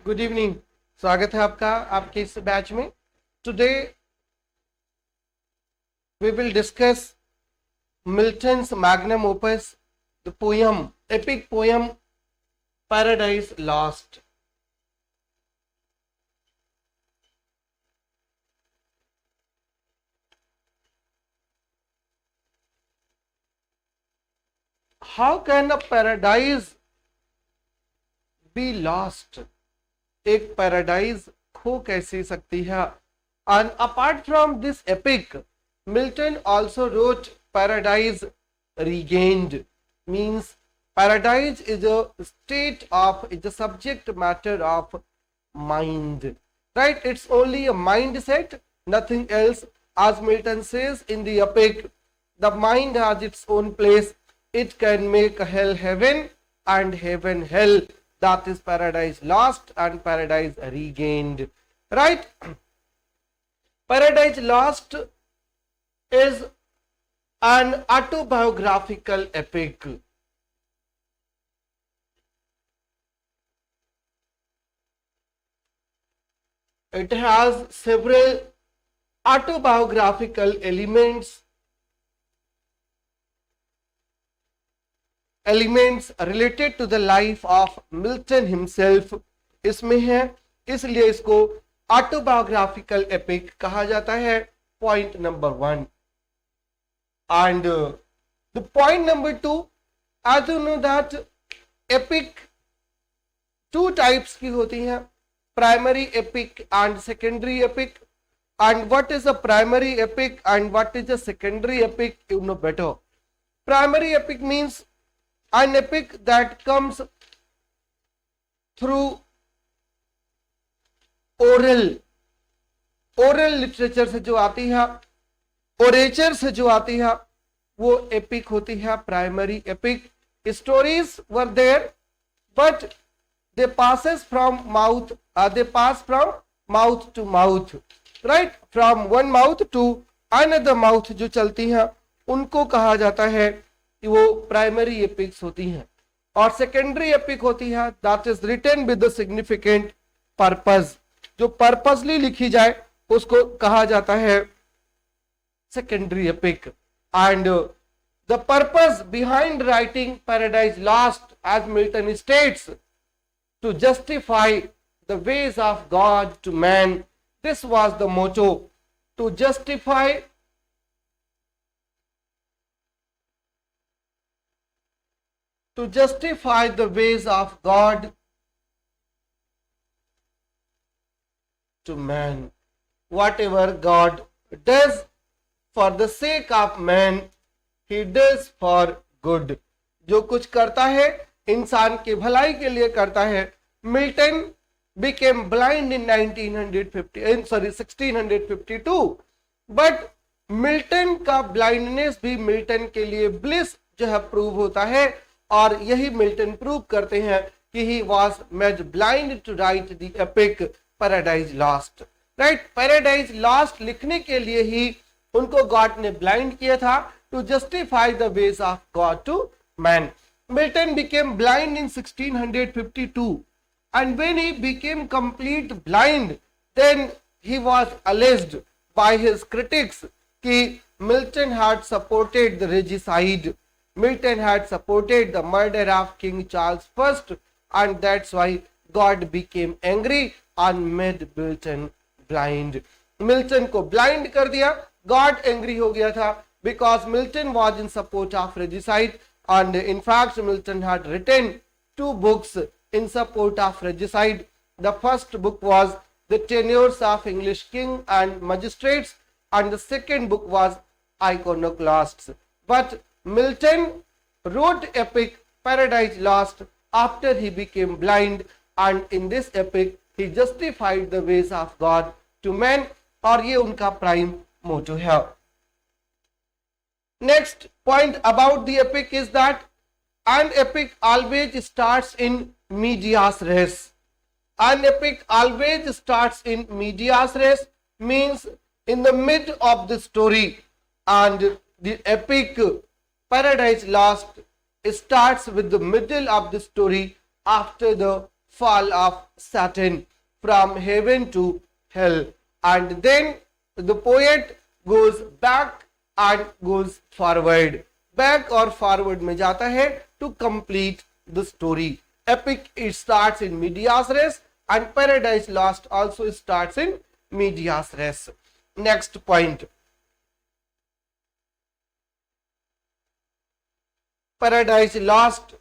Good evening. स्वागत है आपका आपके इस बैच में। Today we will discuss Milton's magnum opus, the poem, epic poem paradise lost. How can a paradise be lost? एक paradise खो कैसे सकती है? And apart from this epic, Milton also wrote Paradise Regained. Means paradise is a state of, it's a subject matter of mind, right? It's only a mindset, nothing else. As Milton says in the epic, the mind has its own place. It can make hell heaven and heaven hell. That is paradise lost and paradise regained, right? Paradise Lost is an autobiographical epic. It has several autobiographical elements related to the life of Milton himself इसमें है, इसलिए इसको autobiographical epic कहा जाता है। Point number 1 and the point number 2, as you know that epic 2 types की होती हैं, primary epic and secondary epic. And what is a primary epic and what is a secondary epic, you know better. Primary epic means an epic that comes through oral literature से जो आती है, ओरेचर से जो आती है, वो एपिक होती है primary epic. Stories were there but they pass from mouth to mouth, right, from one mouth to another mouth जो चलती हैं उनको कहा जाता है कि वो प्राइमरी एपिक्स होती हैं। और सेकेंडरी एपिक होती है that is written with the significant purpose, जो पर्पसली लिखी जाए उसको कहा जाता है secondary epic. And the purpose behind writing paradise lost, as Milton states, to justify the ways of God to man. This was the motto, to justify the ways of God to man. Whatever God does for the sake of man, he does for good. जो कुछ करता है इंसान के भलाई के लिए करता है। Milton became blind in 1652, but Milton का ब्लाइंडनेस भी मिल्टन के लिए ब्लिस जो है प्रूव होता है। और यही मिल्टन प्रूव करते हैं कि he was made blind to write the epic paradise lost, right. Paradise lost लिखने के लिए ही उनको गॉड ने ब्लाइंड किया था, to justify the ways of God to man. Milton became blind in 1652 and when he became complete blind, then he was alleged by his critics कि Milton had supported the regicide. Milton had supported the murder of King Charles I, and that's why God became angry and made Milton blind. Milton को blind कर दिया, God angry हो गया था because Milton was in support of regicide, and in fact Milton had written 2 books in support of regicide. The first book was The Tenures of English King and Magistrates, and the second book was Iconoclasts. But Milton wrote epic Paradise Lost after he became blind, and in this epic he justified the ways of God to men, और ये उनका prime मोटो है। Next point about the epic is that an epic always starts in medias res. An epic always starts in medias res means in the mid of the story, and the epic Paradise Lost starts with the middle of the story after the fall of Satan from heaven to hell. And then the poet goes back and goes forward. Back or forward में जाता है to complete the story. Epic, it starts in medias res, and Paradise Lost also starts in medias res. Next point. Paradise Lost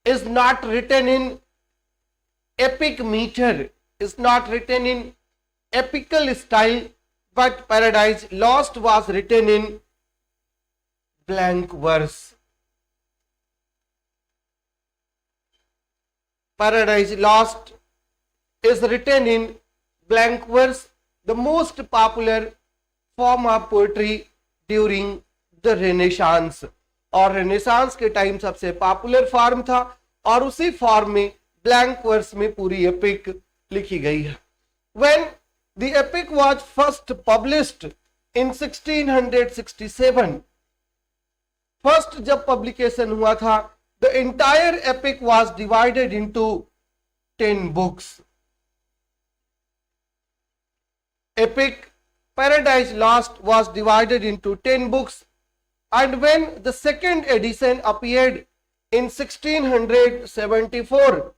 is not written in epic meter, is not written in epical style, but Paradise Lost was written in blank verse. Paradise Lost is written in blank verse, the most popular form of poetry during the Renaissance. और renaissance के time सबसे popular form था, और उसी form में blank verse में पूरी epic लिखी गई है. When the epic was first published in 1667, first जब पब्लिकेशन हुआ था, the entire epic was divided into 10 books. Epic Paradise Lost was divided into 10 books, and when the second edition appeared in 1674,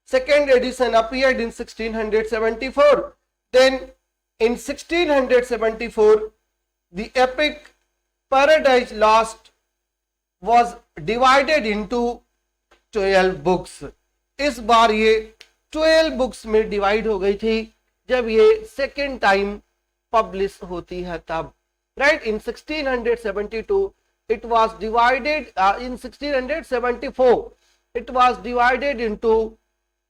second edition appeared in 1674, then in 1674 the epic Paradise Lost was divided into 12 books. इस बार ये 12 books में divide हो गई थी जब ये second time publish होती है तब. Right, in 1672 it was divided, in 1674 it was divided into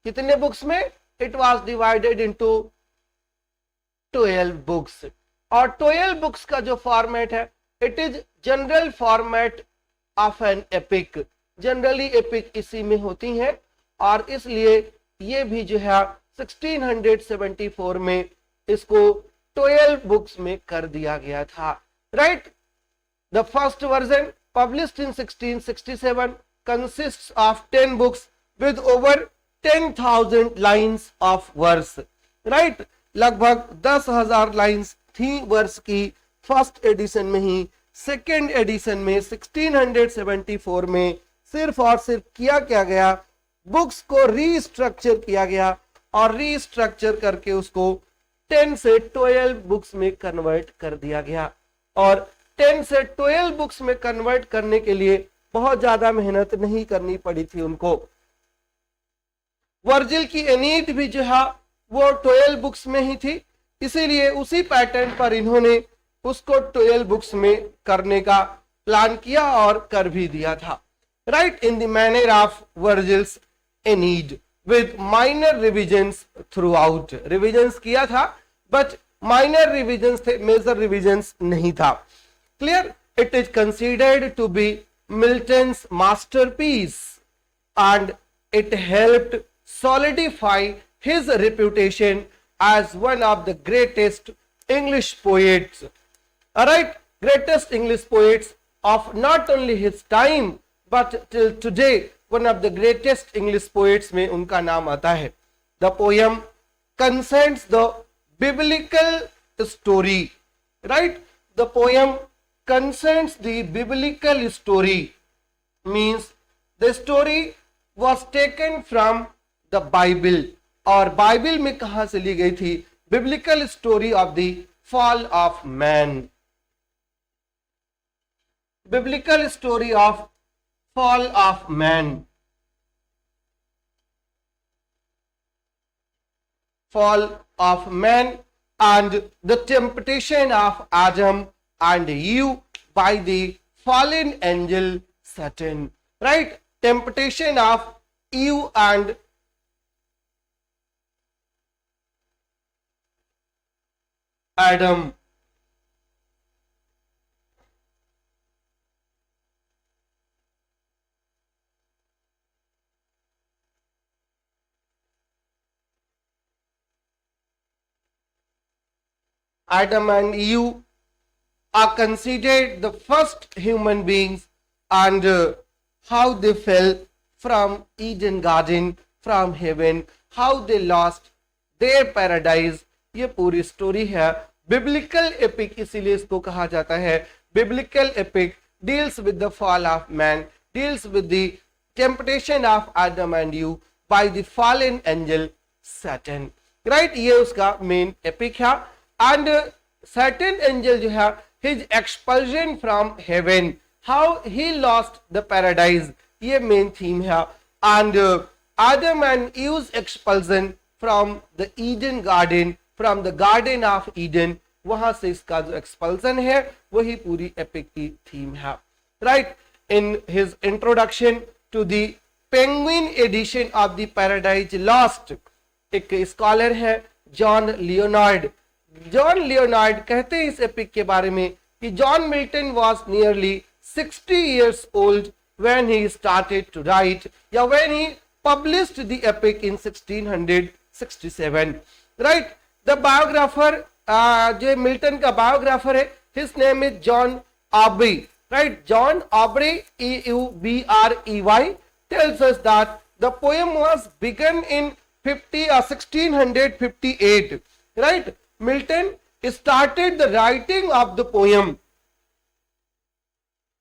कितने बुक्स में? It was divided into 12 books. और 12 बुक्स का जो फॉर्मेट है, it is general format of an epic. Generally epic इसी में होती हैं, और इसलिए ये भी जो है 1674 में इसको 12 बुक्स में कर दिया गया था. Right, the first version published in 1667 consists of 10 books with over 10,000 lines of verse. Right, लगभग 10,000 लाइन्स थी वर्स की फर्स्ट एडिशन में ही. सेकेंड एडिशन में 1674 में सिर्फ और सिर्फ किया क्या गया, बुक्स को रीस्ट्रक्चर किया गया, और रीस्ट्रक्चर करके उसको 10 से 12 बुक्स में कन्वर्ट कर दिया गया. और 10 से 12 बुक्स में कन्वर्ट करने के लिए बहुत ज्यादा मेहनत नहीं करनी पड़ी थी उनको. वर्जिल की एनीड भी जो है वो 12 बुक्स में ही थी, इसीलिए उसी पैटर्न पर इन्होंने उसको 12 बुक्स में करने का प्लान किया और कर भी दिया था. Right, in the manner of Virgil's Aeneid with minor revisions throughout. Revisions किया था बट माइनर रिविजन्स थे, मेजर रिविजन्स नहीं था. Clear, it is considered to be Milton's masterpiece and it helped solidify his reputation as one of the greatest English poets. Alright, greatest English poets of not only his time but till today, one of the greatest English poets में उनका नाम आता है. The poem concerns the biblical story. Right, the poem concerns the biblical story, means the story was taken from the Bible. और Bible में कहां से ली गई थी? Biblical story of the fall of man. Biblical story of fall of man. Fall of man and the temptation of Adam and Eve by the fallen angel Satan. Right, temptation of Eve and Adam. Adam and Eve are considered the first human beings, and how they fell from Eden garden, from heaven, how they lost their paradise. ये पूरी story है. Biblical epic इसीलिए इसको कहा जाता है. Biblical epic deals with the fall of man, deals with the temptation of Adam and Eve by the fallen angel Satan. Right? ये उसका मेन एपिक है. And Satan angel जो है, his expulsion from heaven, how he lost the paradise, ये main theme है. And Adam and Eve's expulsion from the Eden garden, from the garden of Eden, वहां से इसका जो एक्सपल्सन है वही पूरी एपिक की थीम है. Right. In his introduction to the Penguin edition of the paradise lost, एक स्कॉलर है जॉन लियोनार्ड. जॉन लियोनार्ड कहते हैं इस एपिक के बारे में कि John Milton was nearly 60 years old when he started to write, या when he published the epic in 1667. Right. The biographer, जो मिल्टन का बायोग्राफर है, his name is John Aubrey. Right. John Aubrey, Eubrey, tells us that the poem was begun in 1658. Right. Milton started the writing of the poem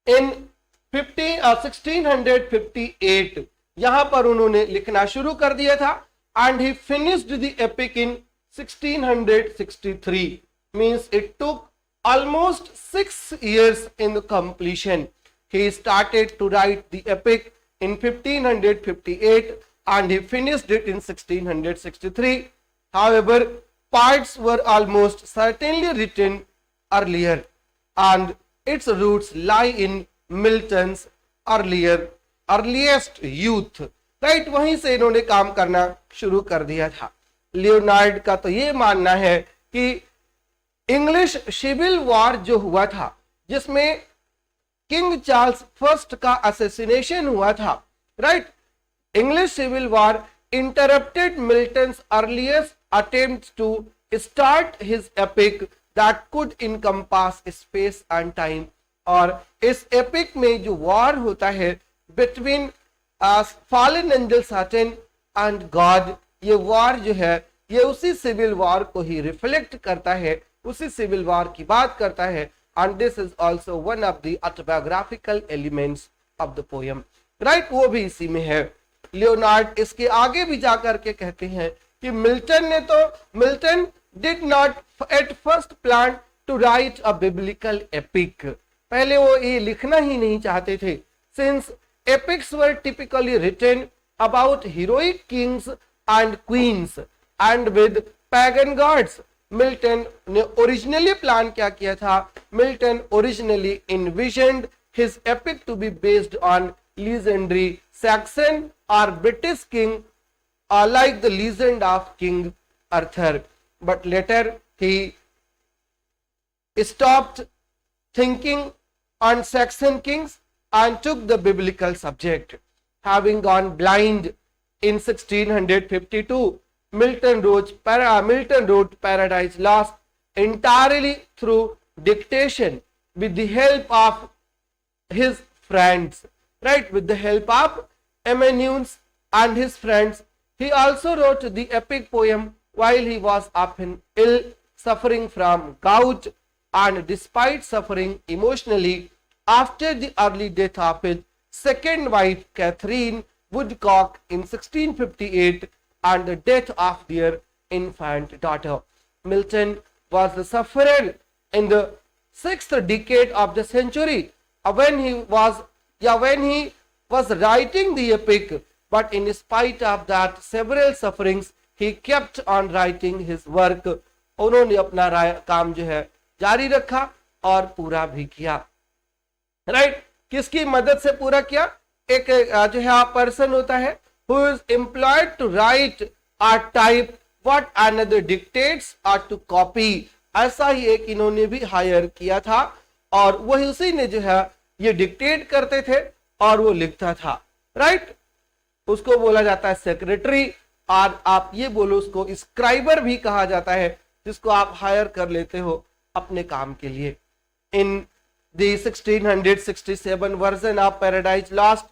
in 1658. यहां पर उन्होंने लिखना शुरू कर दिया था. And he finished the epic in 1663. Means it took almost 6 years in the completion. He started to write the epic in 1558 and he finished it in 1663. However, parts were almost certainly written earlier and its roots lie in Milton's earliest youth. Right. वहीं से इन्होंने काम करना शुरू कर दिया था. Leonard का तो ये मानना है कि इंग्लिश सिविल वॉर जो हुआ था, जिसमें किंग चार्ल्स फर्स्ट का असैसिनेशन हुआ था, right. English civil war interrupted Milton's earliest attempts to start his epic that could encompass space and time. और इस एपिक में जो वॉर होता है between fallen angel Satan and God, ये वॉर जो है ये उसी सिविल वॉर को ही रिफ्लेक्ट करता है, उसी सिविल वॉर की बात करता है. And this is also one of the autobiographical elements of the poem. Right. वो भी इसी में है. लियोनार्ड इसके आगे भी जाकर के कहते हैं कि Milton did not at first plan to write a biblical epic. पहले वो ये लिखना ही नहीं चाहते थे. Since epics were typically written about heroic kings and queens and with pagan gods. Milton ने ओरिजिनली प्लान क्या किया था? Milton originally envisioned his epic to be based on legendary Saxon or British king, like the legend of King Arthur. But later he stopped thinking on Saxon kings and took the biblical subject. Having gone blind in 1652, Milton wrote Paradise Lost entirely through dictation with the help of his friends. Right, with the help of Emmanuel and his friends. He also wrote the epic poem while he was often ill, suffering from gout, and despite suffering emotionally after the early death of his second wife Catherine Woodcock in 1658 and the death of their infant daughter. Milton was the sufferer in the 6th decade of the century when he was writing the epic, but in spite of that several sufferings he kept on writing his work. उन्होंने अपना काम जो है जारी रखा और पूरा भी किया. राइट. किसकी मदद से पूरा किया? एक जो है पर्सन होता है who is employed to write or type what another dictates or to copy. ऐसा ही एक इन्होंने भी हायर किया था और वही उसी ने जो है ये डिक्टेट करते थे और वो लिखता था. राइट. उसको बोला जाता है सेक्रेटरी, और आप ये बोलो उसको स्क्राइबर भी कहा जाता है, जिसको आप हायर कर लेते हो अपने काम के लिए. इन the 1667 version of Paradise Lost,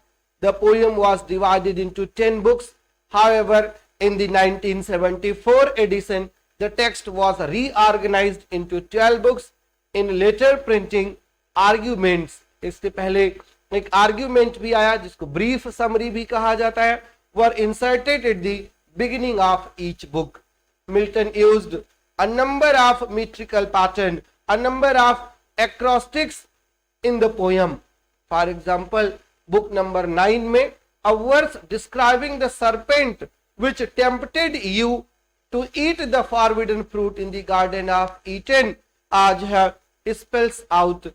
The poem was divided into 10 books. However, in the 1974 edition, the text was reorganized into 12 books. In later printing, arguments, इससे पहले एक argument भी आया जिसको brief summary भी कहा जाता है, were inserted at the beginning of each book. Milton used a number of metrical patterns, a number of acrostics in the poem. For example, book number 9 में a verse describing the serpent which tempted you to eat the forbidden fruit in the garden of Eden आज है spells out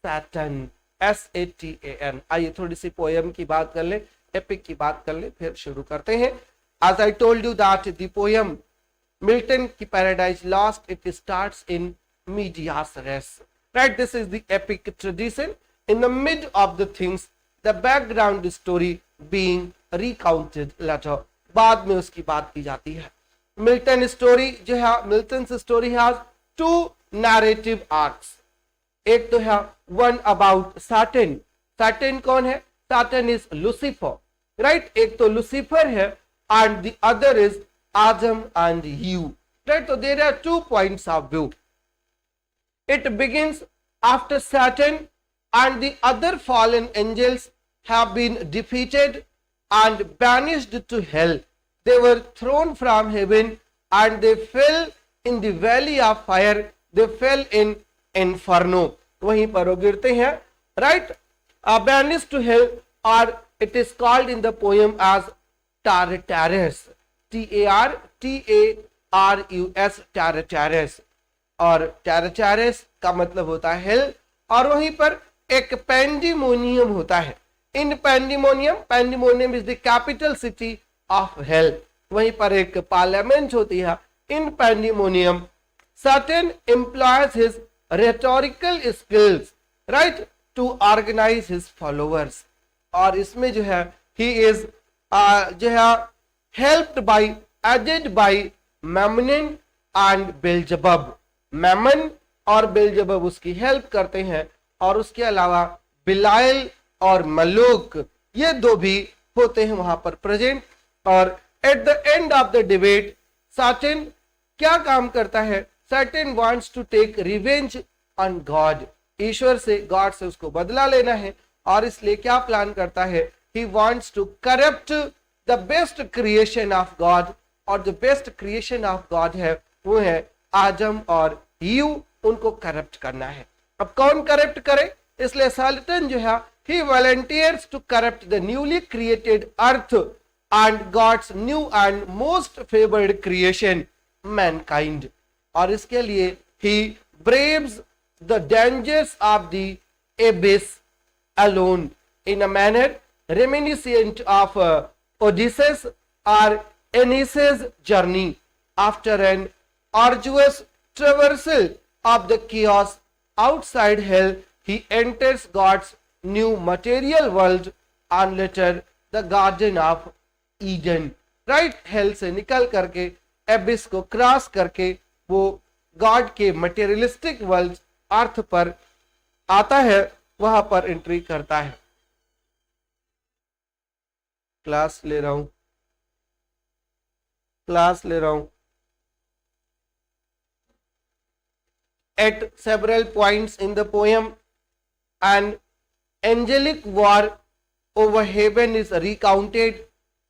Satan, S-A-T-A-N. आइए थोड़ी सी poem की बात कर ले, epic की बात कर ले, फिर शुरू करते हैं. As I told you that the poem Milton की Paradise Lost, it starts in medias res. Right, this is the epic tradition. In the mid of the things, the background story being recounted later. बाद में उसकी बात की जाती है. Milton story जो है, Milton's story has two narrative arcs. एक तो है one about Satan. Satan कौन है? Satan is Lucifer. Right, एक तो Lucifer है and the other is Adam and Eve. Right, so there are 2 points of view. It begins after Satan and the other fallen angels have been defeated and banished to hell. They were thrown from heaven and they fell in the valley of fire. They fell in inferno. वहीं पर वो गिरते हैं. Right, banished to hell, or it is called in the poem as Tartarus. T-A-R-T-A-R-U-S, Tartarus. और Tartarus का मतलब होता है हेल. और वहीं पर एक पेंडिमोनियम होता है. In pandemonium is the capital city of hell. वहीं पर एक पार्लियामेंट होती है. In pandemonium Satan employs his rhetorical skills, right, to organize his followers. और इसमें जो है he is जो है helped by, aided by Mammon and Beelzebub. Mammon और बेल्जेबब उसकी हेल्प करते हैं. और उसके अलावा बिलायल और मलूक, ये दो भी होते हैं वहां पर प्रेजेंट. और at the end of the debate Satan क्या काम करता है? Satan wants to take revenge on God. ईश्वर से, गॉड से उसको बदला लेना है. और इसलिए क्या प्लान करता है? He wants to corrupt the best creation of God. और जो बेस्ट क्रिएशन ऑफ गॉड है वो है आदम और ईव. उनको करप्ट करना है. अब कौन करप्ट करे? इसलिए Satan जो है he volunteers to corrupt the newly created earth and God's new and most favored creation, mankind. और इसके लिए he braves the dangers of the abyss alone in a manner reminiscent of Odysseus or Aeneas' journey. After an arduous traversal of the chaos outside hell, he enters God's new material world and later the Garden of Eden. Right, hell से निकल करके एबिस को cross करके वो God के materialistic world अर्थ पर आता है, वहां पर एंट्री करता है. क्लास ले रहा हूं. At several points in the poem, an angelic war over heaven is recounted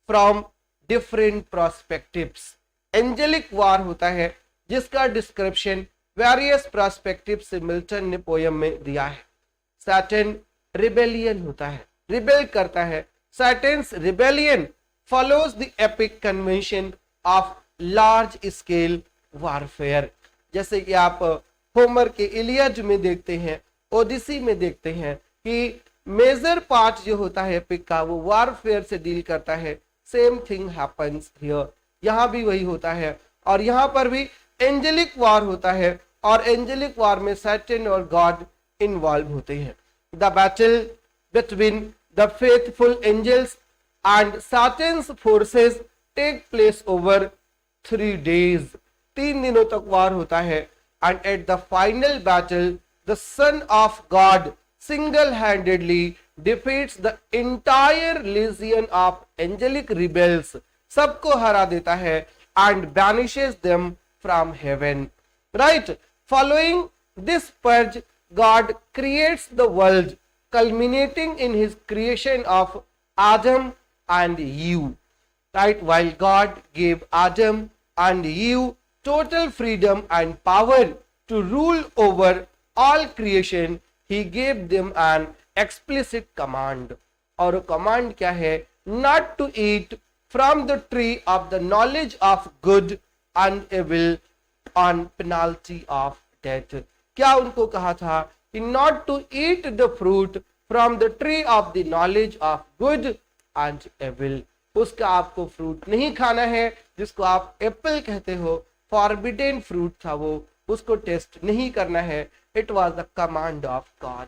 from different perspectives. Angelic war होता है जिसका डिस्क्रिप्शन वेरियस पर्सपेक्टिव से मिल्टन ने पोयम में दिया है. सैटन रिबेलियन होता है, रिबेल करता है. Satan's rebellion follows the epic convention of large scale warfare. जैसे कि आप होमर के इलियड में देखते हैं, ओडिसी में देखते हैं कि मेजर पार्ट जो होता है एपिक का वो वारफेयर से डील करता है. Same thing happens here. यहाँ भी वही होता है. और यहाँ पर भी एंजेलिक वार होता है और एंजेलिक वार में सैटन और गॉड इन्वॉल्व होते हैं. The battle between the faithful angels and Satan's forces take place over 3 days. 3 दिनों तक वार होता है. And at the final battle the son of God single-handedly defeats the entire legion of angelic rebels, सबको हरा देता है, and banishes them from heaven. Right? Following this purge, God creates the world, culminating in his creation of Adam and Eve. Right? While God gave Adam and Eve total freedom and power to rule over all creation, he gave them an explicit command. और command क्या है? Not to eat from the tree of the knowledge of good and evil on penalty of death. क्या उनको कहा था कि not to eat the fruit from the tree of the knowledge of good and evil. उसका आपको fruit नहीं खाना है, जिसको आप एप्पल कहते हो, फॉरबिडन फ्रूट था वो, उसको टेस्ट नहीं करना है. It was the command of God.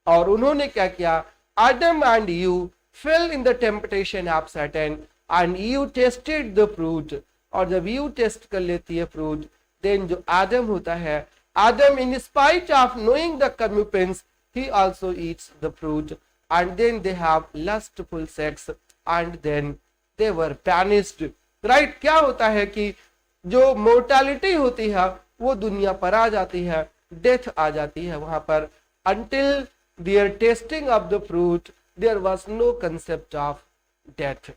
और उन्होंने क्या किया? Adam and Eve fell in the temptation of Satan and Eve tasted the fruit. और जब यू टेस्ट कर लेती है फ्रूट, देन जो आदम होता है, Adam in spite of knowing the comeuppance, he also eats the fruit, and then they have lustful sex and then they were banished. Right? क्या होता है कि जो मोर्टालिटी होती है वो दुनिया पर आ जाती है, डेथ आ जाती है वहां पर. until their tasting of the fruit there was no concept of death.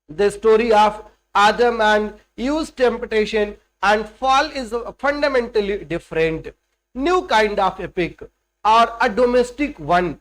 The story of Adam and Eve's temptation and fall is a fundamentally different, new kind of epic, or a domestic one.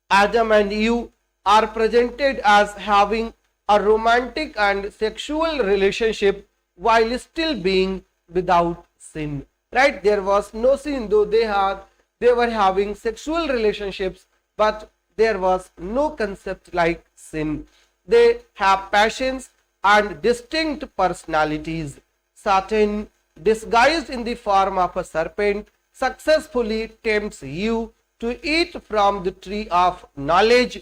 Adam and Eve are presented as having a romantic and sexual relationship while still being without sin. Right? There was no sin, though they were having sexual relationships, but there was no concept like sin. They have passions and distinct personalities. Satan, disguised in the form of a serpent, successfully tempts you to eat from the tree of knowledge,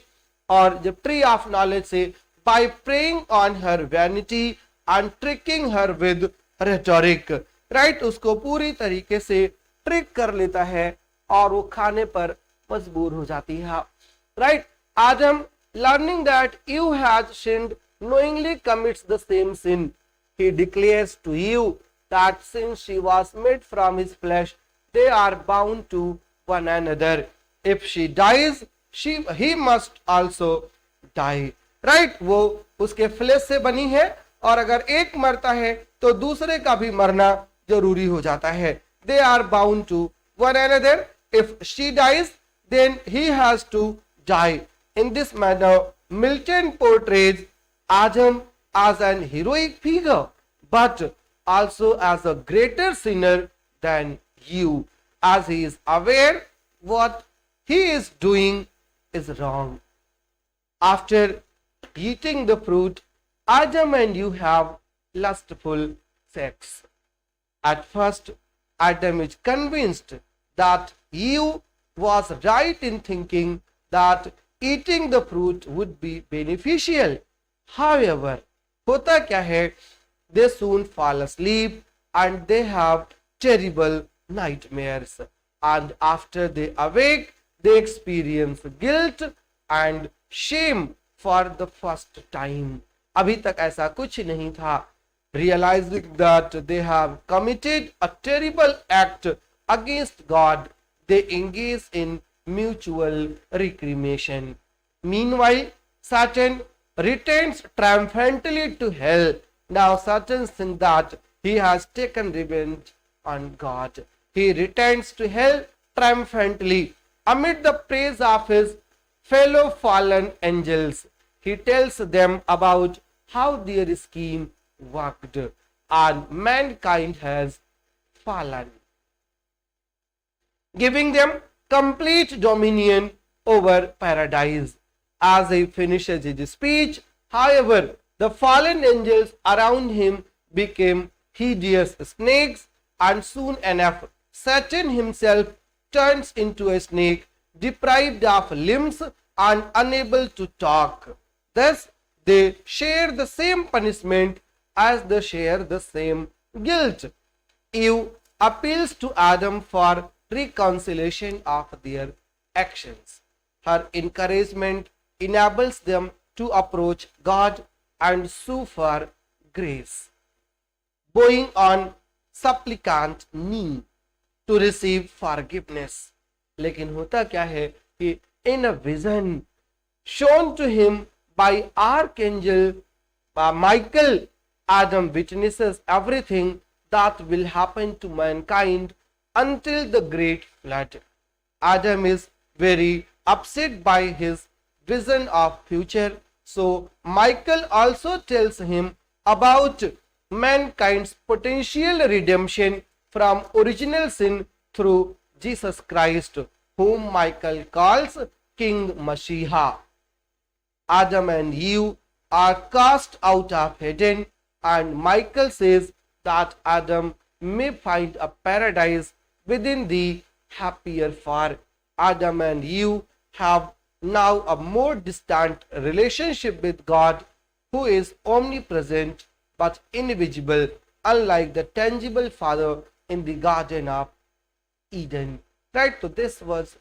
और जब tree of knowledge से, by preying on her vanity and tricking her with rhetoric. Right? उसको पूरी तरीके से trick कर लेता है और वो खाने पर मजबूर हो जाती है. Right? Adam, learning that Eve has sinned, knowingly commits the same sin. He declares to Eve that since she was made from his flesh, they are bound to one another. If she dies, he must also die. Right? वो उसके flash से बनी है और अगर एक मरता है तो दूसरे का भी मरना जरूरी हो जाता है. They are bound to one another. If she dies, then he has to die. In this manner, Milton portrays Adam as an heroic figure, but also as a greater sinner than you, as he is aware what he is doing is wrong. After eating the fruit, Adam and Eve have lustful sex. At first, Adam is convinced that Eve was right in thinking that eating the fruit would be beneficial. However, होता क्या है? They soon fall asleep and they have terrible nightmares. And after they awake, they experience guilt and shame for the first time. अभी तक ऐसा कुछ नहीं था. Realizing that they have committed a terrible act against God, they engage in mutual recrimination. Meanwhile, Satan returns triumphantly to hell. Now Satan thinks that he has taken revenge on God. He returns to hell triumphantly amid the praise of his fellow fallen angels. He tells them about how their scheme worked and mankind has fallen, giving them complete dominion over paradise. As he finishes his speech, however, the fallen angels around him became hideous snakes, and soon enough, Satan himself turns into a snake, deprived of limbs and unable to talk. Thus, they share the same punishment as they share the same guilt. Eve appeals to Adam for reconciliation of their actions. Her encouragement enables them to approach God and sue for grace, bowing on supplicant knee to receive forgiveness. लेकिन होता क्या है कि in a vision shown to him by archangel Michael, Adam witnesses everything that will happen to mankind until the great flood. Adam is very upset by his vision of future, so Michael also tells him about mankind's potential redemption from original sin through Jesus Christ, whom Michael calls King Mashiach. Adam and Eve are cast out of Eden, and Michael says that Adam may find a paradise within the happier, for Adam and Eve have now a more distant relationship with God, who is omnipresent but invisible, unlike the tangible Father in the Garden of Eden. Right, so this was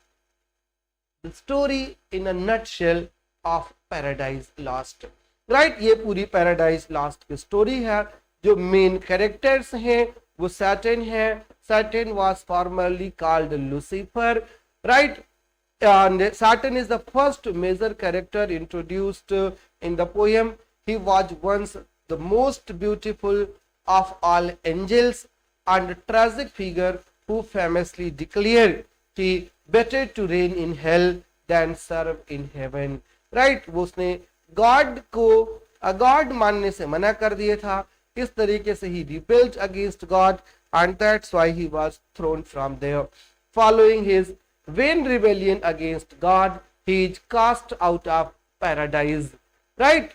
the story in a nutshell of Paradise Lost. Right ये पूरी paradise last की story है. जो main characters हैं वो Saturn है. Saturn was formerly called Lucifer. Right, and Saturn is the first major character introduced in the poem. He was once the most beautiful of all angels and a tragic figure who famously declared कि better to reign in hell than serve in heaven. Right, वो उसने God को God मानने से मना कर दिया था. इस तरीके से ही rebelled against God, and that's why he was thrown from there. Following his vain rebellion against God, he is cast out of paradise, right,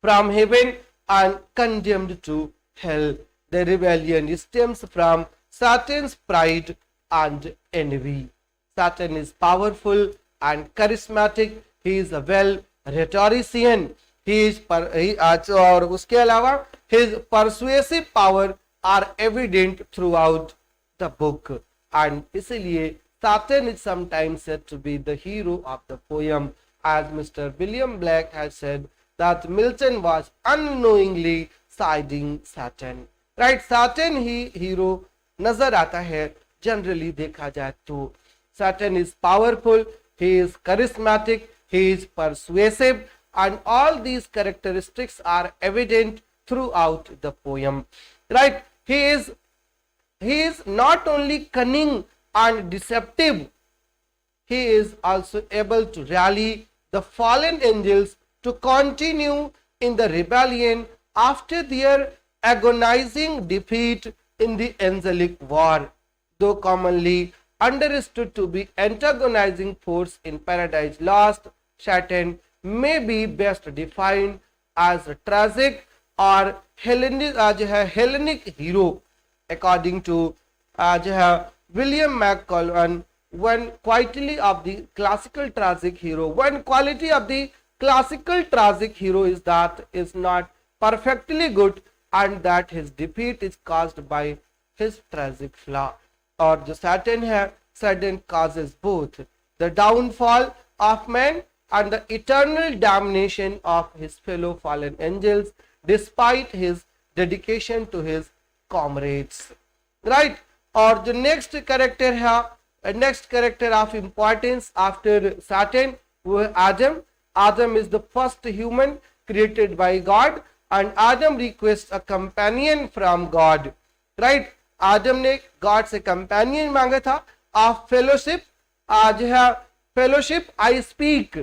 from heaven and condemned to hell. The rebellion stems from Satan's pride and envy. Satan is powerful and charismatic. He is a well rhetorician. और उसके अलावा his persuasive power are evident throughout the book, and इसलिए Satan is sometimes said to be the hero of the poem, as Mr. William Black has said that Milton was unknowingly siding Satan. Right, Satan he hero नजर आता है generally देखा जाए तो. Satan is powerful, he is charismatic, he is persuasive, and all these characteristics are evident throughout the poem. Right, he is not only cunning and deceptive, he is also able to rally the fallen angels to continue in the rebellion after their agonizing defeat in the angelic war. Though commonly understood to be antagonizing force in Paradise Lost, Satan may be best defined as a tragic or Hellenic hero, according to William McCullough. One quality of the classical tragic hero is that is not perfectly good, and that his defeat is caused by his tragic flaw. और जो Saturn है, Saturn causes both the downfall of man and the eternal damnation of his fellow fallen angels, despite his dedication to his comrades. Right, और जो next character है, next character of importance after Saturn, वो है Adam. Adam is the first human created by God, and Adam requests a companion from God. Right, आदम ने God से companion मांगा था. Of fellowship, आज है fellowship I speak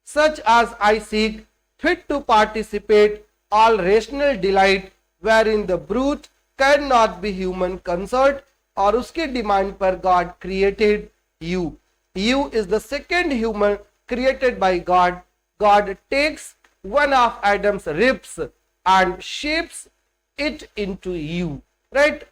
such as I seek, fit to participate all rational delight, where in the brute can not be human consort. और उसके demand पर God created you. You is the second human created by God. God takes one of Adam's ribs and shapes it into you. Right?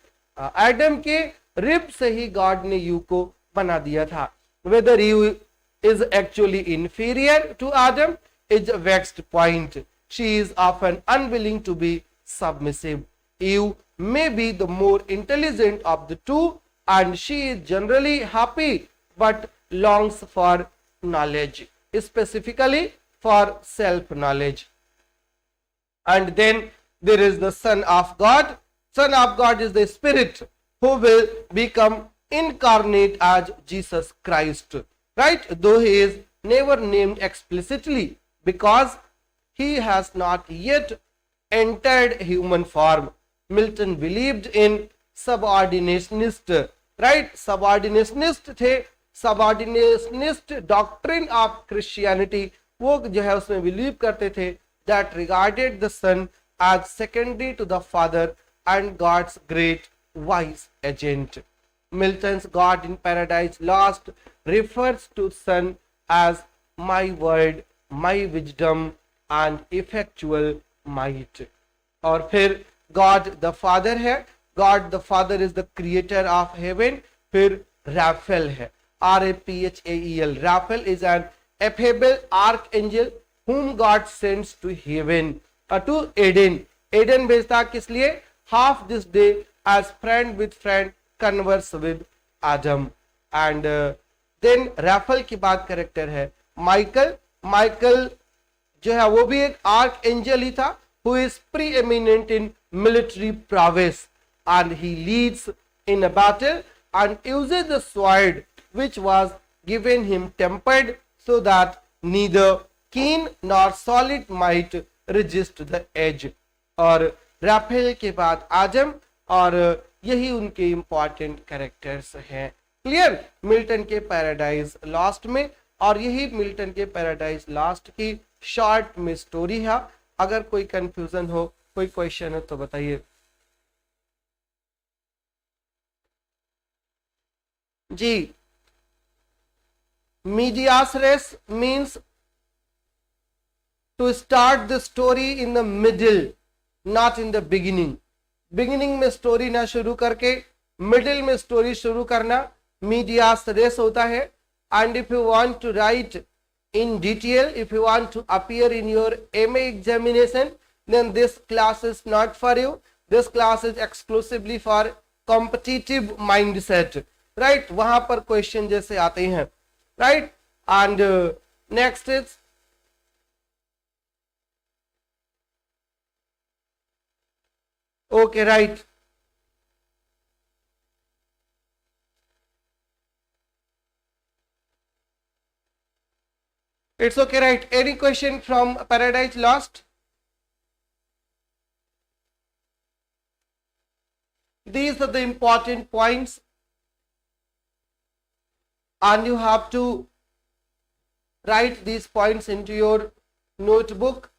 Adam के rib से ही God ने you को बना दिया था. Whether you is actually inferior to Adam is a vexed point. She is often unwilling to be submissive. Eve may be the more intelligent of the two, and she is generally happy but longs for knowledge, specifically for self knowledge. And then there is the Son of God. Son of God is the Spirit who will become incarnate as Jesus Christ, right? Though he is never named explicitly because he has not yet entered human form. Milton believed in subordinationist, right? Subordinationist थे, सबऑर्डिनेशनिस्ट doctrine of Christianity, वो जो है उसमें believe करते थे that regarded the son as secondary to the father and God's great wise agent. Milton's God in Paradise Lost refers to son as my word, my wisdom and effectual might. और फिर God the Father है, God the Father is the creator of heaven. फिर Raphael है, Raphael. Raphael is an affable archangel whom God sends to heaven, to Eden. Eden भेजता किस लिए? Half this day as friend with friend converse with Adam. And then Raphael की बात character है Michael. Michael जो है वो भी एक आर्क एंजल ही था, who is preeminent in military prowess and he leads in a battle and uses the sword which was given him tempered so that neither keen nor solid might resist the edge. और Rafale के बाद आजम, और यही उनके important characters हैं. Clear? Milton के paradise lost में, और यही मिल्टन के पैराडाइज लॉस्ट की शॉर्ट में स्टोरी है. अगर कोई कंफ्यूजन हो, कोई क्वेश्चन हो तो बताइए जी. Medias res means to start the story in the middle, not in the beginning. Beginning में स्टोरी ना शुरू करके मिडिल में स्टोरी शुरू करना मीडियास रेस होता है. And if you want to write in detail, if you want to appear in your MA examination, then this class is not for you. This class is exclusively for competitive mindset, right? वहां पर question जैसे आते हैं, right? And next is okay, right. It's okay, right? Any question from Paradise Lost? These are the important points and you have to write these points into your notebook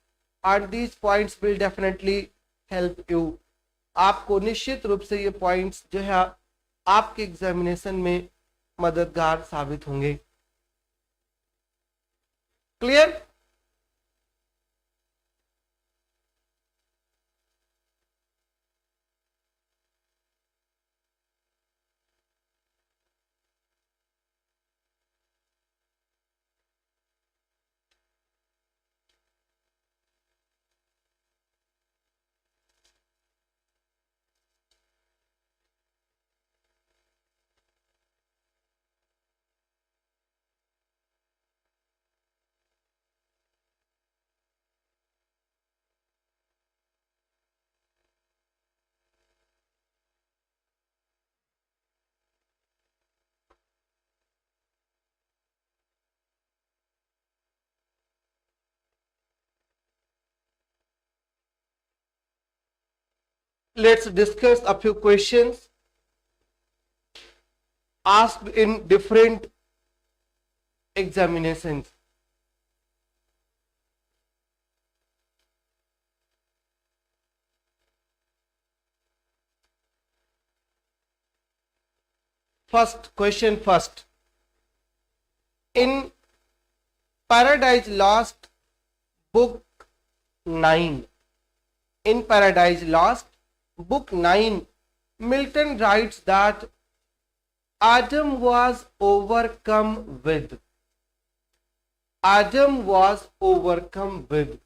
and these points will definitely help you. आपको निश्चित रूप से ये points जो है आपके examination में मददगार साबित होंगे. Clear? Let's discuss a few questions asked in different examinations. First question first. In Paradise Lost, book 9. In Paradise Lost, book 9, Milton writes that Adam was overcome with. Adam was overcome with.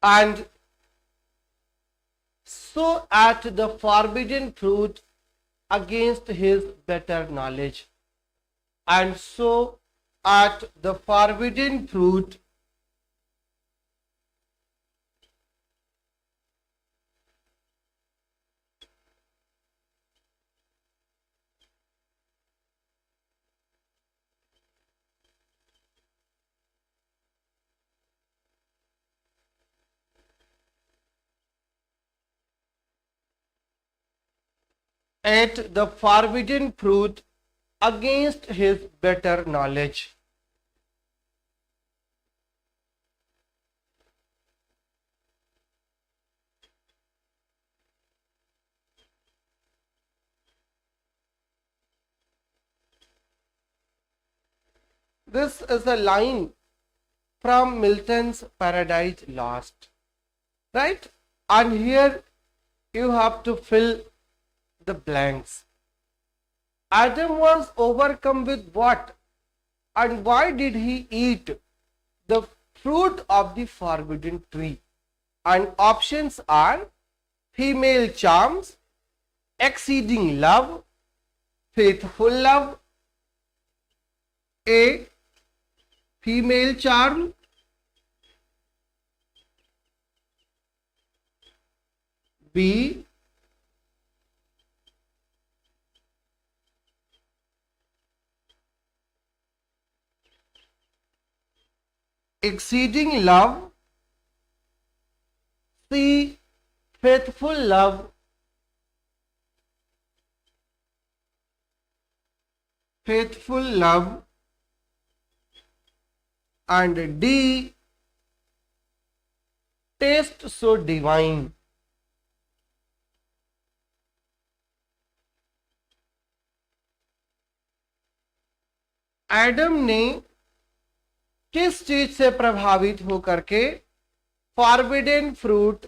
and so ate the forbidden fruit against his better knowledge. And so ate the forbidden fruit ate the forbidden fruit against his better knowledge. This is a line from Milton's Paradise Lost, right? And here you have to fill the blanks. Adam was overcome with what? And why did he eat the fruit of the forbidden tree? And options are female charms, exceeding love, faithful love, A. Female charm, B. exceeding love, C. faithful love, and D. taste so divine. Adam ने किस चीज से प्रभावित होकर के forbidden fruit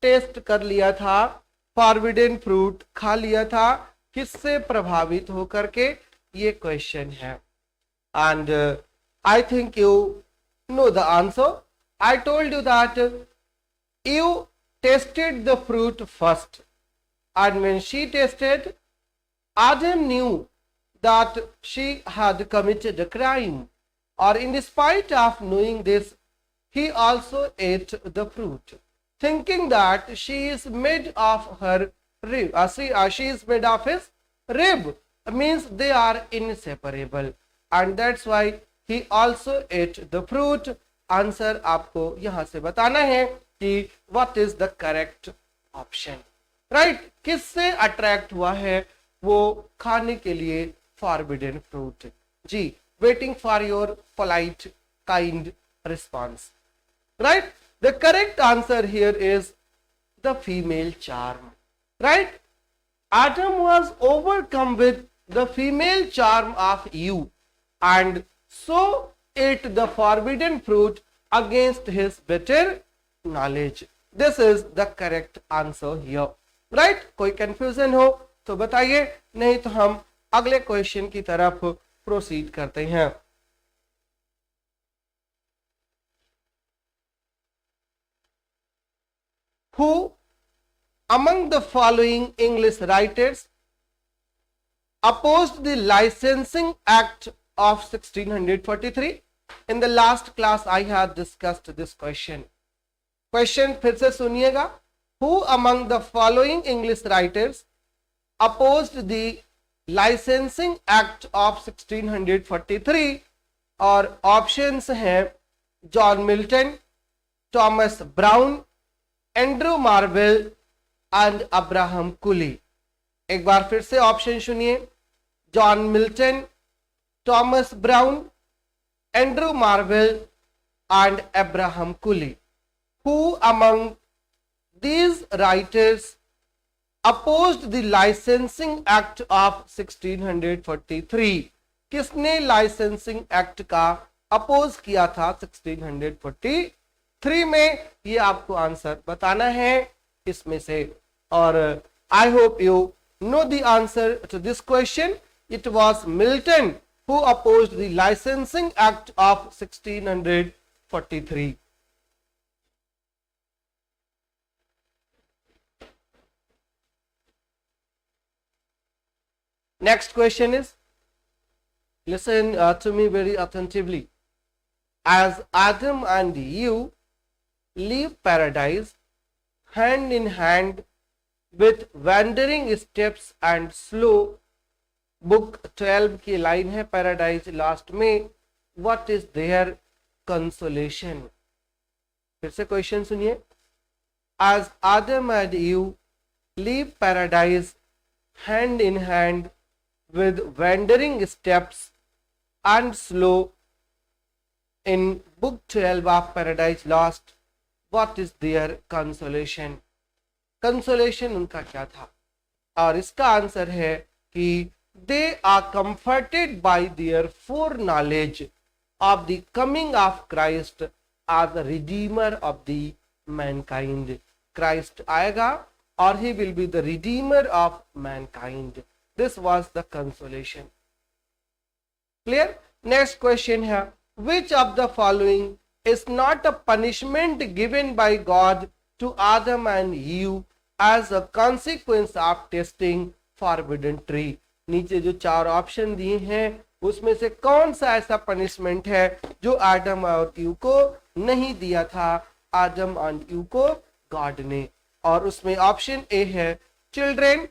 test कर लिया था, फॉरबिडन फ्रूट खा लिया था, किससे प्रभावित होकर के, ये क्वेश्चन है. And I think you know the answer. I told you that you tasted the fruit first, and when she tested, Adam knew that she had committed a crime, or in spite of knowing this, he also ate the fruit, thinking that she is made of her rib. She is made of his rib, means they are inseparable, and that's why he also ate the fruit. Answer आपको यहां से बताना है कि what is the correct option, right? किससे attract हुआ है वो खाने के लिए फॉरबिडन फ्रूट? जी, waiting for your polite kind response, right? The correct answer here is the female charm, right? Adam was overcome with the female charm of Eve, and so ate the forbidden fruit against his better knowledge. This is the correct answer here, right? कोई confusion हो तो बताइए, नहीं तो हम अगले question की तरफ प्रोसीड करते हैं. Who among the following English writers opposed the Licensing Act of 1643? In the last class I had discussed this question. Question फिर से सुनिएगा. Who among the following English writers opposed the Licensing Act of 1643? और options हैं John Milton, Thomas Browne, Andrew Marvell and Abraham Cowley. एक बार फिर से option सुनिए. John Milton, Thomas Browne, Andrew Marvell and Abraham Cowley. Who among these writers opposed the Licensing Act of 1643? किसने licensing act का oppose किया था 1643 में? ये आपको आंसर बताना है इसमें से. और I hope you know the answer to this question. It was Milton who opposed the Licensing Act of 1643. Next question is, listen to me very attentively. As Adam and Eve leave paradise hand in hand with wandering steps and slow, book 12 की line है paradise lost में, what is their consolation. फिर से question सुनिए। As Adam and Eve leave paradise hand in hand with wandering steps and slow in book 12 of Paradise Lost, what is their consolation? Consolation उनका क्या था? और इसका answer है कि they are comforted by their foreknowledge of the coming of Christ as the redeemer of the mankind. Christ आएगा और he will be the redeemer of mankind. This was the consolation. Clear? Next question here. Which of the following is not a punishment given by God to Adam and Eve as a consequence of tasting forbidden tree? नीचे जो चार option दिए हैं उसमें से कौन सा ऐसा पनिशमेंट है जो आदम और ईव को नहीं दिया था आदम और ईव को गॉड ने? और उसमें ऑप्शन ए है, children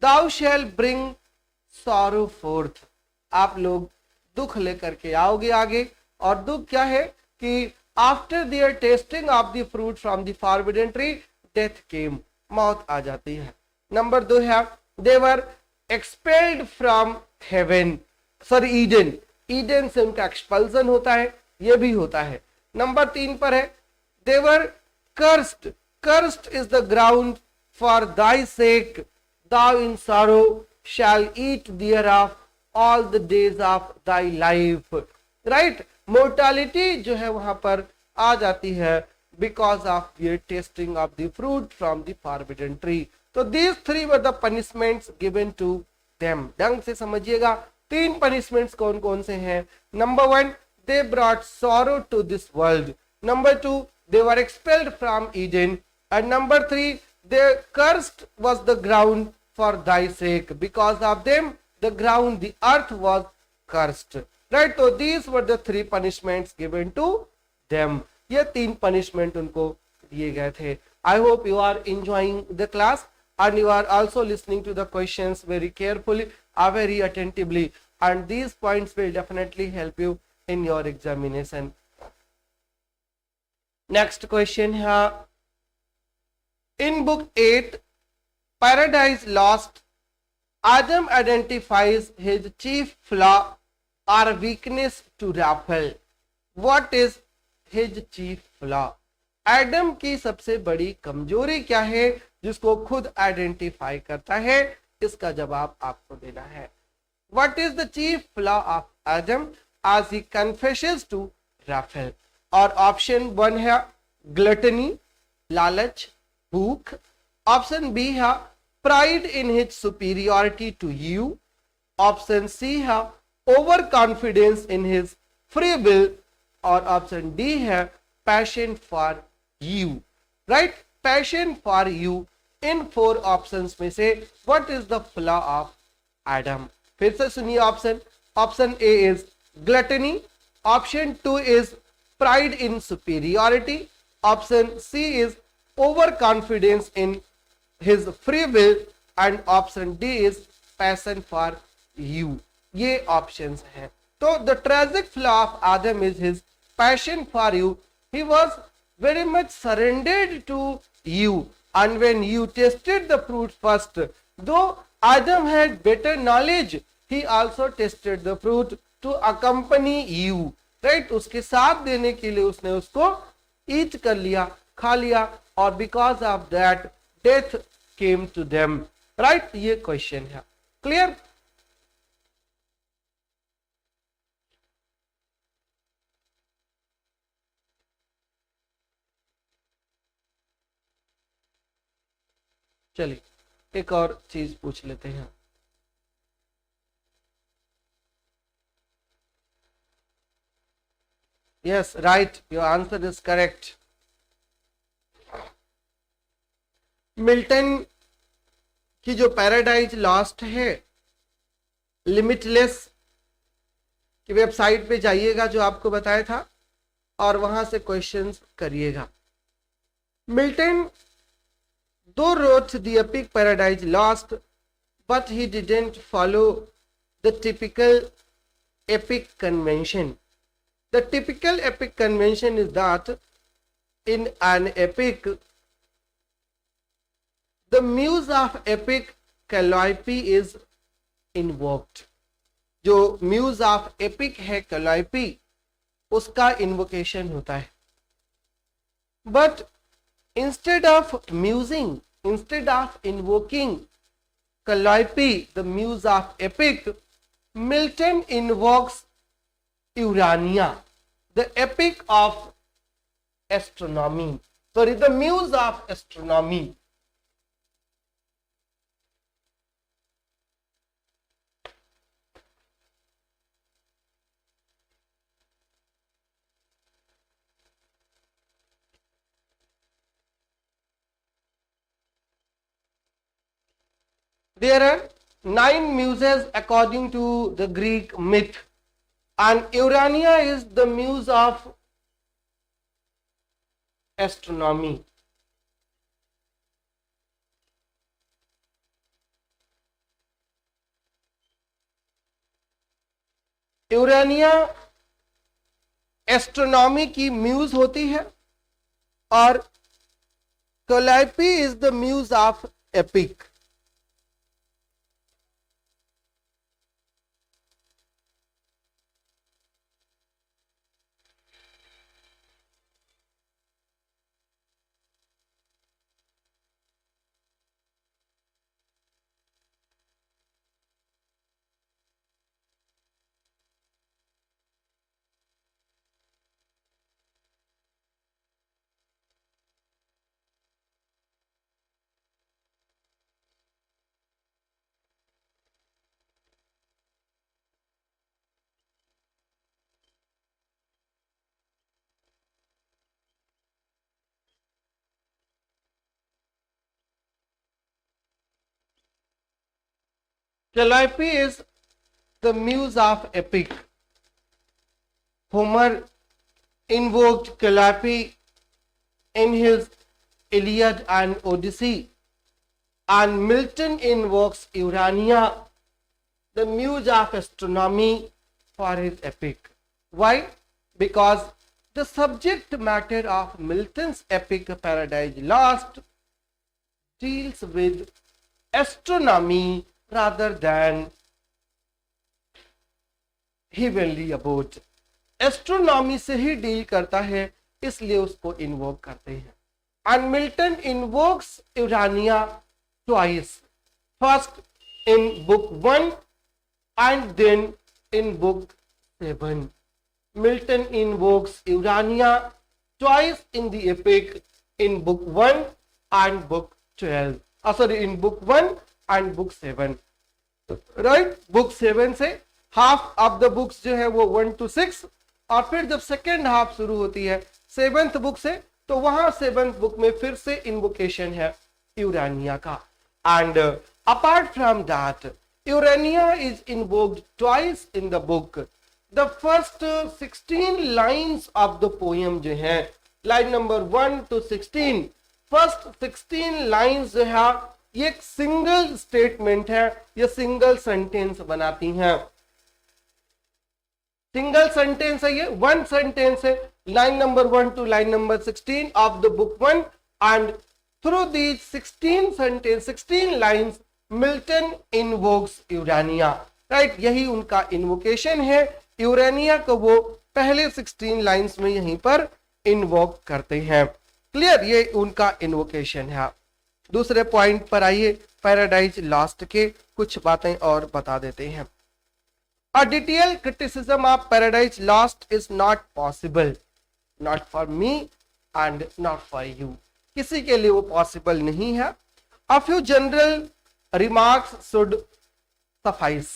thou shall bring sorrow forth. आप लोग दुख लेकर के आओगे आगे, और दुख क्या है कि after their tasting of the fruit from the forbidden tree death came, मौत आ जाती है. नंबर 2 है, they were expelled from heaven, sorry Eden, Eden से उनका एक्सपल्सन होता है, ये भी होता है. नंबर 3 पर है, they were cursed, cursed is the ground for thy sake, thou in sorrow shall eat thereof all the days of thy life. Right? Mortality जो है वहां पर आ जाती है because of their tasting of the fruit from the forbidden tree. तो these three were the punishments given to them. ढंग से समझिएगा, 3 punishments कौन कौन से हैं. Number 1, they brought sorrow to this world. Number 2, they were expelled from Eden. And number 3, they cursed was the ground for thy sake. Because of them, the ground, the earth was cursed. Right? So these were the 3 punishments given to them. ये 3 punishment उनको दिए गए थे. I hope you are enjoying the class and you are also listening to the questions very carefully or very attentively, and these points will definitely help you in your examination. Next question here. In book 8, Paradise Lost, Adam identifies his chief flaw or weakness to Raphael. What is his chief flaw? Adam की सबसे बड़ी कमजोरी क्या है जिसको खुद identify करता है? इसका जवाब आपको देना है. What is the chief flaw of Adam as he confesses to Raphael? और ऑप्शन 1 है ग्लटनी, लालच, भूख. ऑप्शन बी है pride in his superiority to Eve. Option C है over confidence in his free will. और ऑप्शन डी है passion for Eve. Right? Passion for Eve. इन 4 options में से what is the flaw of Adam? फिर से सुनिए option. Option A is gluttony. Option 2 is pride in superiority. Option C is overconfidence in his free will, and option D is passion for you. ये options हैं. तो the tragic flaw of Adam is his passion for you. He was very much surrendered to you, and when you tasted the fruit first, though Adam had better knowledge, he also tasted the fruit to accompany you. Right? उसके साथ देने के लिए उसने उसको eat कर लिया, खा लिया, और because of that death came to them. Right? ये क्वेश्चन है. क्लियर? चलिए एक और चीज पूछ लेते हैं. Yes, right, your answer is correct. Milton की जो पैराडाइज लॉस्ट है लिमिटलेस की वेबसाइट पे जाइएगा जो आपको बताया था, और वहां से क्वेश्चंस करिएगा। मिल्टन दो wrote the epic Paradise Lost, but he didn't follow the typical epic convention. The typical epic convention is that in an epic, the muse of epic Calliope is invoked. जो muse of epic है Calliope, उसका invocation होता है। But instead of musing, instead of invoking Calliope the muse of epic, Milton invokes Urania the epic of astronomy, sorry the muse of astronomy. There are 9 muses according to the Greek myth, and Urania is the muse of astronomy. Urania astronomy की muse होती है, और Calliope is the muse of epic. Calliope is the muse of epic. Homer invoked Calliope in his Iliad and Odyssey, and Milton invokes Urania, the muse of astronomy, for his epic. Why? Because the subject matter of Milton's epic Paradise Lost deals with astronomy rather than heavenly abode. Astronomy से ही deal करता है, इसलिए उसको invoke करते हैं। And Milton invokes Urania twice, first in book 1 and then in book 7. Milton invokes Urania twice in the epic, in book 1 and book 12, sorry, in book 1 and book 7, right? book 7 से half of the books जो है वो 1 to 6, और फिर जब second half शुरू होती है 7th बुक से, तो वहां 7th बुक में फिर से इन्वोकेशन है यूरानिया का। And apart from that Urania is invoked twice in the book. The first 16 lines of the poem जो है, line number 1 to 16, first 16 lines जो है ये एक सिंगल स्टेटमेंट है, ये सिंगल सेंटेंस बनाती हैं। सिंगल सेंटेंस है, ये वन सेंटेंस है, line number 1 to line number 16 of the book 1, and through these 16 sentence, 16 lines, Milton invokes Urania, right? यही उनका इन्वोकेशन है। यूरानिया को वो पहले 16 लाइन्स में यहीं पर इन्वोक करते हैं। क्लियर? ये उनका इन्वोकेशन है। दूसरे पॉइंट पर आइए, पैराडाइज लॉस्ट के कुछ बातें और बता देते हैं। A detailed criticism of Paradise Lost is not possible, not for me and not for you. किसी के लिए वो पॉसिबल नहीं है। A few general remarks should suffice,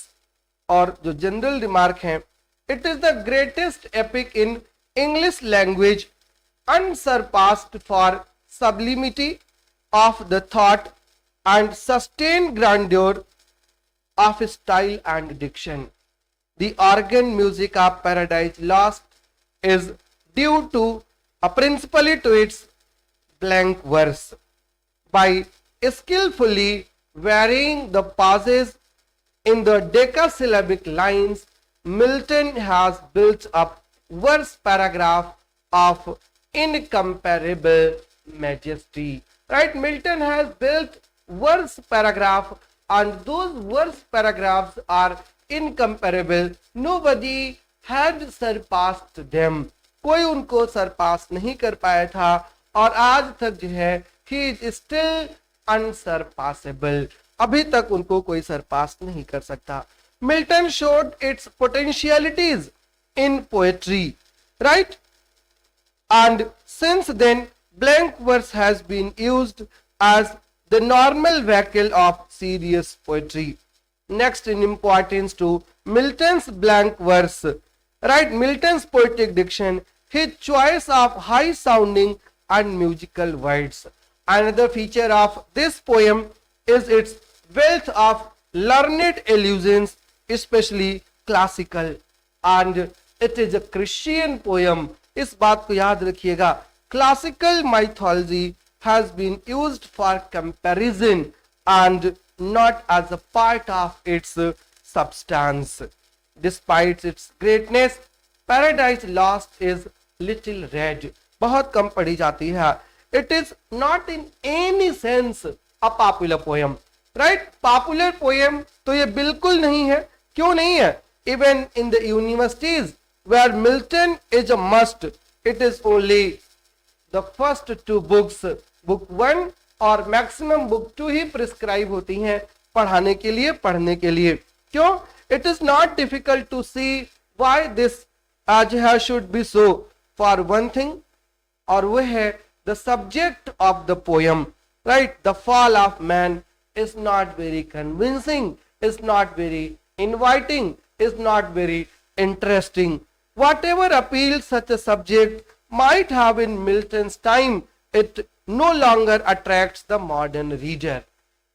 और जो जनरल रिमार्क हैं, it is the greatest epic in English language, unsurpassed for sublimity of the thought and sustained grandeur of style and diction. The organ music of Paradise Lost is due to principally to its blank verse. By skillfully varying the pauses in the decasyllabic lines, Milton has built up verse paragraph of incomparable majesty. Right? Milton has built verse paragraph, and those verse paragraphs are incomparable. Nobody had surpassed them. कोई उनको सरपास नहीं कर पाया था, और आज तक जो है he is still unsurpassable. अभी तक उनको कोई सरपास नहीं कर सकता. Milton showed its potentialities in poetry, right? And since then, blank verse has been used as the normal vehicle of serious poetry. Next in importance to Milton's blank verse, right? Milton's poetic diction, his choice of high sounding and musical words. Another feature of this poem is its wealth of learned allusions, especially classical, and it is a Christian poem. इस बात को याद रखिएगा. Classical mythology has been used for comparison and not as a part of its substance. Despite its greatness, Paradise Lost is little read. बहुत कम पढ़ी जाती है. It is not in any sense a popular poem. Right? Popular poem तो ये बिल्कुल नहीं है. क्यों नहीं है? Even in the universities where Milton is a must, it is only the first two books, book 1 और maximum book 2 ही prescribe होती हैं पढ़ाने के लिए, पढ़ने के लिए. क्यों? It is not difficult to see why this should be so. For one thing, और वो है the subject of the poem, right? The fall of man is not very convincing, is not very inviting, is not very interesting. Whatever appeals such a subject might have in Milton's time, it no longer attracts the modern reader.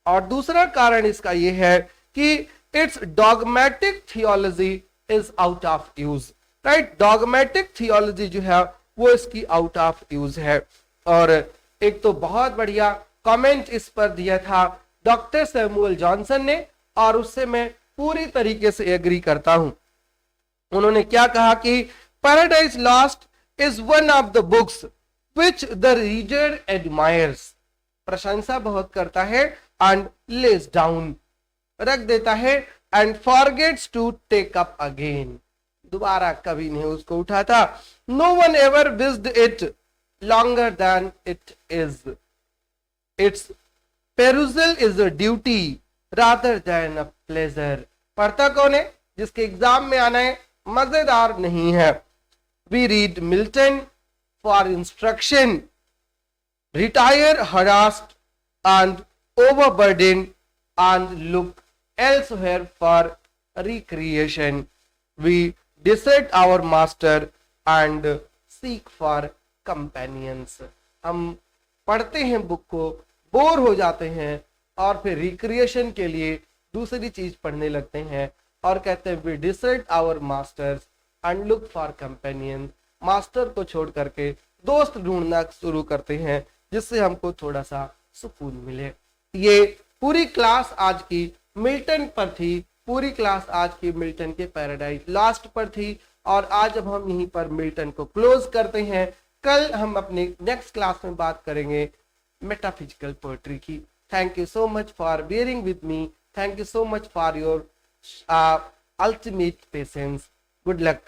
और दूसरा कारण इसका ये है कि its dogmatic theology is out of use. Right? Dogmatic theology जो है वो इसकी out of use है. और एक तो बहुत बढ़िया कमेंट इस पर दिया था डॉक्टर सैमुअल जॉनसन ने, और उससे मैं पूरी तरीके से एग्री करता हूं. उन्होंने क्या कहा कि paradise lost is one of the books which the reader admires. प्रशंसा बहुत करता है एंड लेस डाउन, रख देता है, and forgets to take up again. दोबारा कभी नहीं उसको उठाता. No one ever wished it longer than it is. Its perusal is a duty rather than a pleasure. पढ़ता कौन है? जिसके एग्जाम में आना है, मजेदार नहीं है. We read Milton for instruction, retire harassed and overburdened, and look elsewhere for recreation. We desert our master and seek for companions. हम पढ़ते हैं बुक को, बोर हो जाते हैं, और फिर रिक्रिएशन के लिए दूसरी चीज पढ़ने लगते हैं, और कहते हैं we desert our masters and look for companion. Master को छोड़ करके दोस्त ढूंढना शुरू करते हैं जिससे हमको थोड़ा सा सुकून मिले. ये पूरी क्लास आज की मिल्टन पर थी. पूरी क्लास आज की मिल्टन के पैराडाइज लॉस्ट पर थी, और आज अब हम यहीं पर मिल्टन को क्लोज करते हैं. कल हम अपने नेक्स्ट क्लास में बात करेंगे मेटाफिजिकल पोएट्री की. Thank you so much for bearing with me. Thank you so much for your ultimate patience. Good luck.